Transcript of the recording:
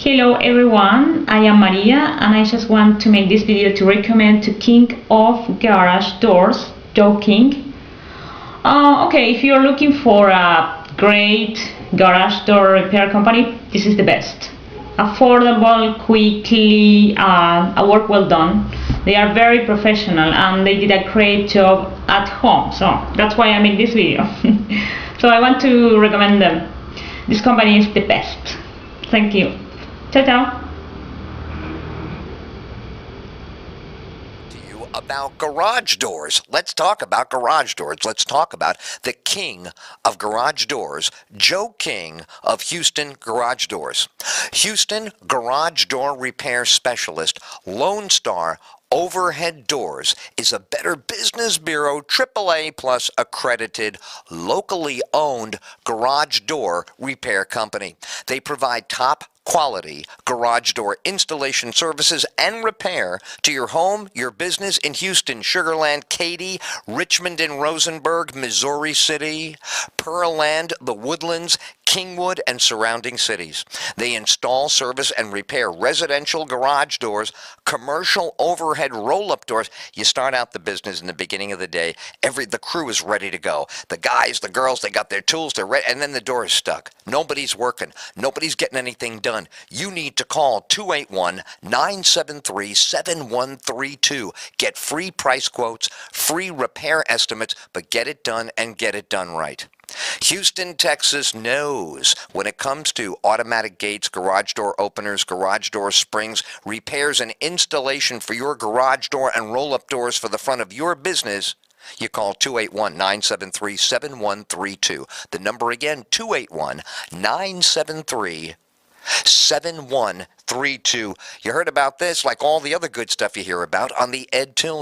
Hello everyone, I am Maria and I just want to make this video to recommend to King of Garage Doors, Joe King. Okay, if you're looking for a great garage door repair company, this is the best. Affordable, quickly, a work well done. They are very professional and they did a great job at home, so that's why I make this video. So I want to recommend them. This company is the best. Thank you. Ciao, ciao. About garage doors. Let's talk about garage doors. Let's talk about the king of garage doors, Joe King of Houston Garage Doors. Houston Garage Door Repair Specialist, Lone Star Overhead Doors is a Better Business Bureau AAA plus accredited, locally owned garage door repair company. They provide top quality garage door installation services and repair to your home, your business in Houston, Sugar Land, Katy, Richmond and Rosenberg, Missouri City, Pearland, the Woodlands, Kingwood, and surrounding cities. They install, service, and repair residential garage doors, commercial overhead roll-up doors. You start out the business in the beginning of the day, the crew is ready to go. The guys, the girls, they got their tools, they're ready, and then the door is stuck. Nobody's working. Nobody's getting anything done. You need to call 281-973-7132. Get free price quotes, free repair estimates, but get it done and get it done right. Houston, Texas knows when it comes to automatic gates, garage door openers, garage door springs, repairs and installation for your garage door and roll-up doors for the front of your business. You call 281-973-7132. The number again, 281-973-7132. You heard about this, like all the other good stuff you hear about, on the Ed Tills